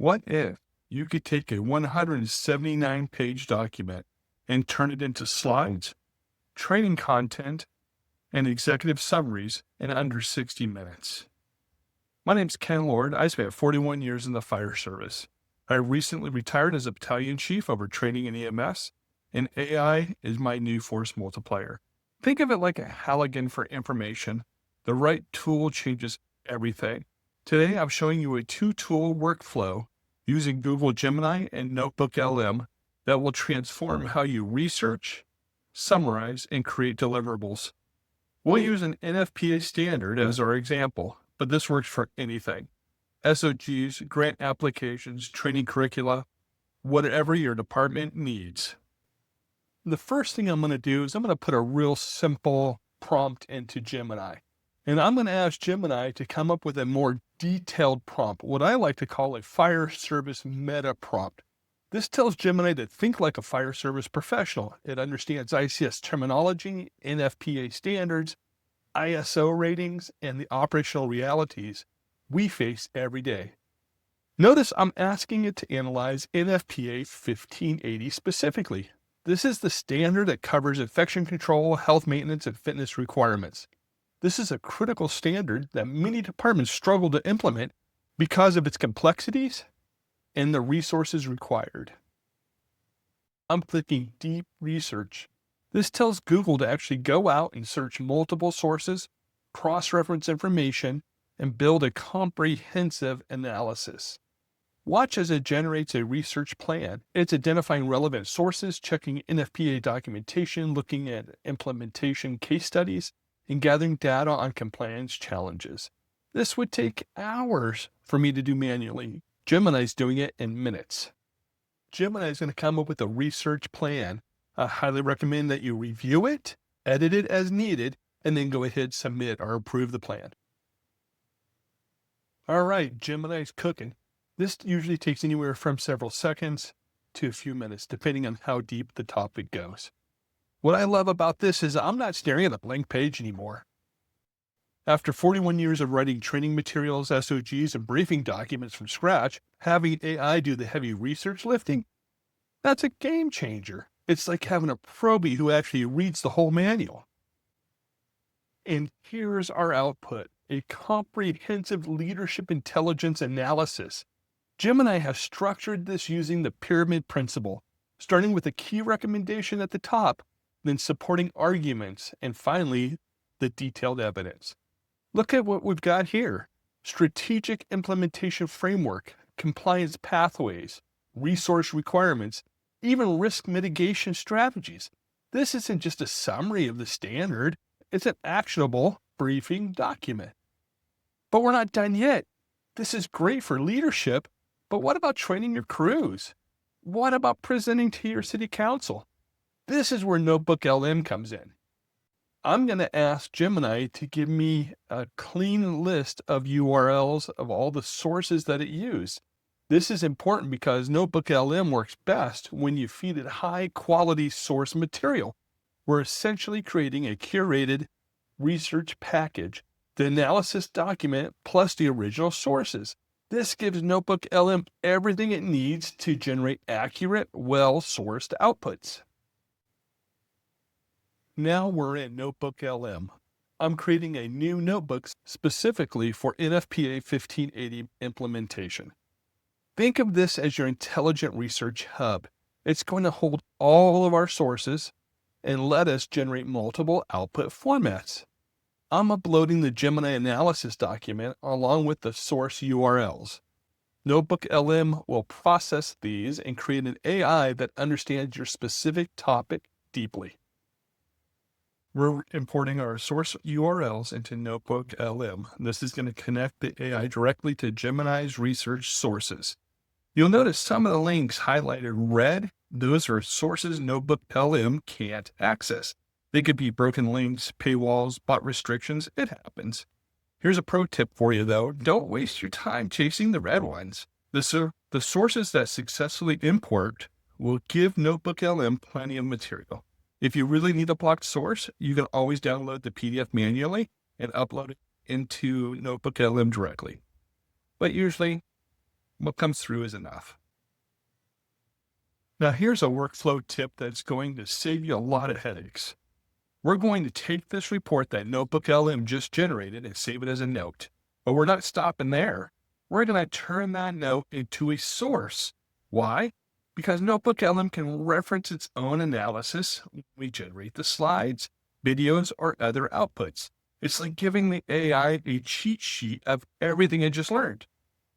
What if you could take a 179-page document and turn it into slides, training content, and executive summaries in under 60 minutes? My name's Ken Lord. I spent 41 years in the fire service. I recently retired as a battalion chief over training in EMS, and AI is my new force multiplier. Think of it like a Halligan for information. The right tool changes everything. Today, I'm showing you a two-tool workflow using Google Gemini and NotebookLM that will transform how you research, summarize, and create deliverables. We'll use an NFPA standard as our example, but this works for anything. SOGs, grant applications, training curricula, whatever your department needs. The first thing I'm going to do is I'm going to put a real simple prompt into Gemini. And I'm going to ask Gemini to come up with a more detailed prompt, what I like to call a fire service meta prompt. This tells Gemini to think like a fire service professional. It understands ICS terminology, NFPA standards, ISO ratings, and the operational realities we face every day. Notice I'm asking it to analyze NFPA 1580 specifically. This is the standard that covers infection control, health maintenance, and fitness requirements. This is a critical standard that many departments struggle to implement because of its complexities and the resources required. I'm clicking Deep Research. This tells Google to actually go out and search multiple sources, cross-reference information, and build a comprehensive analysis. Watch as it generates a research plan. It's identifying relevant sources, checking NFPA documentation, looking at implementation case studies, and gathering data on compliance challenges. This would take hours for me to do manually. Gemini's doing it in minutes. Gemini is going to come up with a research plan. I highly recommend that you review it, edit it as needed, and then go ahead, submit or approve the plan. All right, Gemini's cooking. This usually takes anywhere from several seconds to a few minutes, depending on how deep the topic goes. What I love about this is I'm not staring at a blank page anymore. After 41 years of writing training materials, SOGs, and briefing documents from scratch, having AI do the heavy research lifting, that's a game changer. It's like having a probie who actually reads the whole manual. And here's our output, a comprehensive leadership intelligence analysis. Gemini has structured this using the pyramid principle, starting with a key recommendation at the top, then supporting arguments, and finally, the detailed evidence. Look at what we've got here. Strategic implementation framework, compliance pathways, resource requirements, even risk mitigation strategies. This isn't just a summary of the standard. It's an actionable briefing document. But we're not done yet. This is great for leadership, but what about training your crews? What about presenting to your city council? This is where NotebookLM comes in. I'm going to ask Gemini to give me a clean list of URLs of all the sources that it used. This is important because NotebookLM works best when you feed it high-quality source material. We're essentially creating a curated research package, the analysis document plus the original sources. This gives NotebookLM everything it needs to generate accurate, well-sourced outputs. Now we're in NotebookLM. I'm creating a new notebook specifically for NFPA 1580 implementation. Think of this as your intelligent research hub. It's going to hold all of our sources and let us generate multiple output formats. I'm uploading the Gemini analysis document along with the source URLs. NotebookLM will process these and create an AI that understands your specific topic deeply. We're importing our source URLs into NotebookLM. This is going to connect the AI directly to Gemini's research sources. You'll notice some of the links highlighted red. Those are sources NotebookLM can't access. They could be broken links, paywalls, bot restrictions. It happens. Here's a pro tip for you, though. Don't waste your time chasing the red ones. The sources that successfully import will give NotebookLM plenty of material. If you really need a blocked source, you can always download the PDF manually and upload it into NotebookLM directly. But usually, What comes through is enough. Now here's a workflow tip that's going to save you a lot of headaches. We're going to take this report that NotebookLM just generated and save it as a note. But we're not stopping there. We're going to turn that note into a source. Why? Because NotebookLM can reference its own analysis when we generate the slides, videos, or other outputs. It's like giving the AI a cheat sheet of everything it just learned.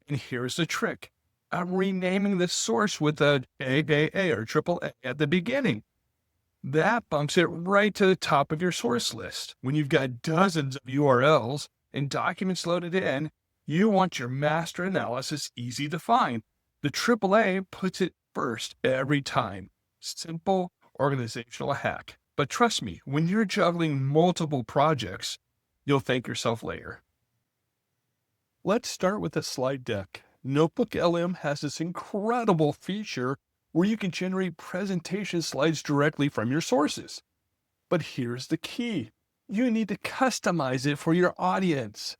And here's the trick. I'm renaming the source with a AAA or AAA at the beginning. That bumps it right to the top of your source list. When you've got dozens of URLs and documents loaded in, you want your master analysis easy to find. The AAA puts it first every time. Simple organizational hack. But trust me, when you're juggling multiple projects, you'll thank yourself later. Let's start with a slide deck. NotebookLM has this incredible feature where you can generate presentation slides directly from your sources. But here's the key. You need to customize it for your audience.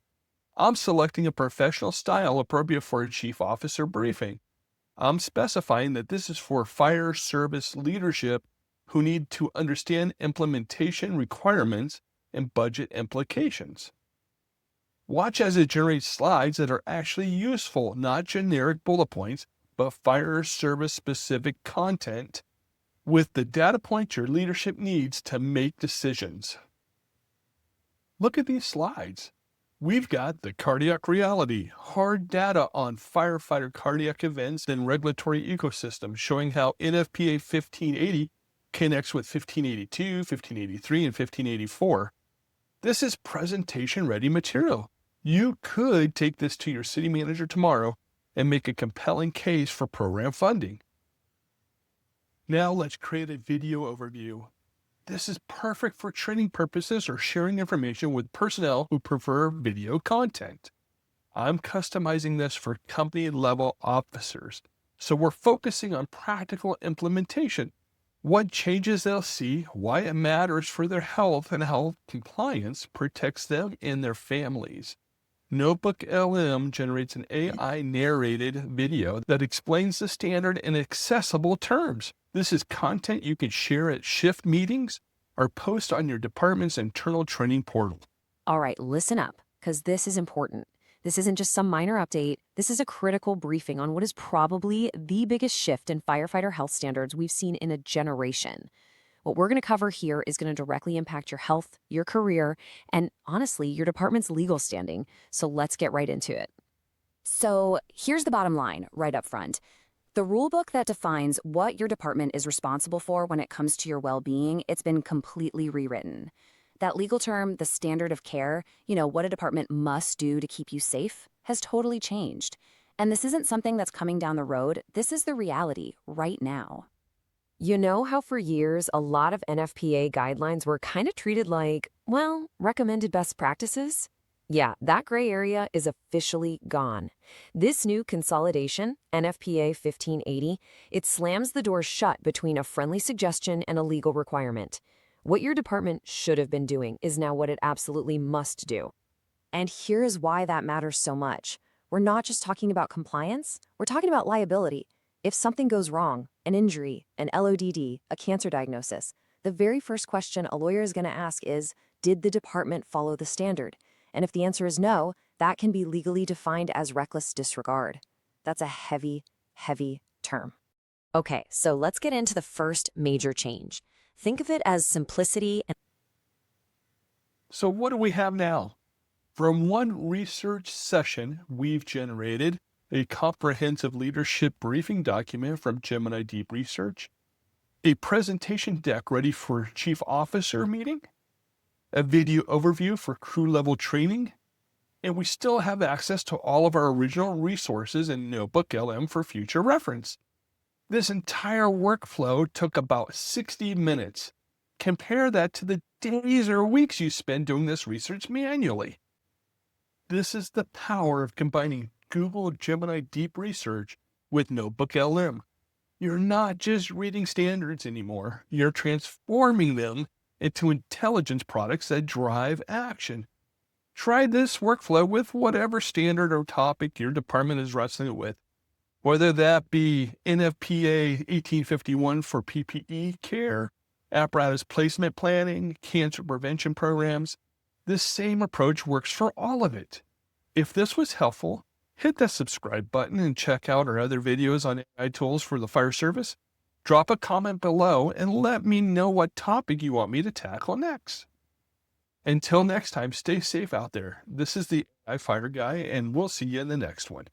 I'm selecting a professional style appropriate for a chief officer briefing. I'm specifying that this is for fire service leadership who need to understand implementation requirements and budget implications. Watch as it generates slides that are actually useful, not generic bullet points, but fire service specific content with the data points your leadership needs to make decisions. Look at these slides. We've got the cardiac reality, hard data on firefighter cardiac events and regulatory ecosystems showing how NFPA 1580 connects with 1582, 1583, and 1584. This is presentation-ready material. You could take this to your city manager tomorrow and make a compelling case for program funding. Now let's create a video overview. This is perfect for training purposes or sharing information with personnel who prefer video content. I'm customizing this for company-level officers, so we're focusing on practical implementation. What changes they'll see, why it matters for their health, and how compliance protects them and their families. NotebookLM generates an AI-narrated video that explains the standard in accessible terms. This is content you can share at shift meetings or post on your department's internal training portal. All right, listen up, because this is important. This isn't just some minor update. This is a critical briefing on what is probably the biggest shift in firefighter health standards we've seen in a generation. What we're going to cover here is going to directly impact your health, your career, and honestly, your department's legal standing. So let's get right into it. So here's the bottom line right up front. The rulebook that defines what your department is responsible for when it comes to your well-being, it's been completely rewritten. That legal term, the standard of care, what a department must do to keep you safe, has totally changed. And this isn't something that's coming down the road. This is the reality right now. You know how for years, a lot of NFPA guidelines were kind of treated like, recommended best practices? Yeah, that gray area is officially gone. This new consolidation, NFPA 1580, it slams the door shut between a friendly suggestion and a legal requirement. What your department should have been doing is now what it absolutely must do. And here's why that matters so much. We're not just talking about compliance, we're talking about liability. If something goes wrong, an injury, an LODD, a cancer diagnosis, the very first question a lawyer is going to ask is, did the department follow the standard? And if the answer is no, that can be legally defined as reckless disregard. That's a heavy, heavy term. Okay, so let's get into the first major change. Think of it as simplicity. So what do we have now? From one research session, we've generated a comprehensive leadership briefing document from Gemini Deep Research, a presentation deck ready for chief officer meeting, a video overview for crew-level training, and we still have access to all of our original resources in NotebookLM for future reference. This entire workflow took about 60 minutes. Compare that to the days or weeks you spend doing this research manually. This is the power of combining Google Gemini Deep Research with NotebookLM. You're not just reading standards anymore. You're transforming them into intelligence products that drive action. Try this workflow with whatever standard or topic your department is wrestling with. Whether that be NFPA 1851 for PPE care, apparatus placement planning, cancer prevention programs, this same approach works for all of it. If this was helpful, hit that subscribe button and check out our other videos on AI tools for the fire service. Drop a comment below and let me know what topic you want me to tackle next. Until next time, stay safe out there. This is the AI Fire Guy, and we'll see you in the next one.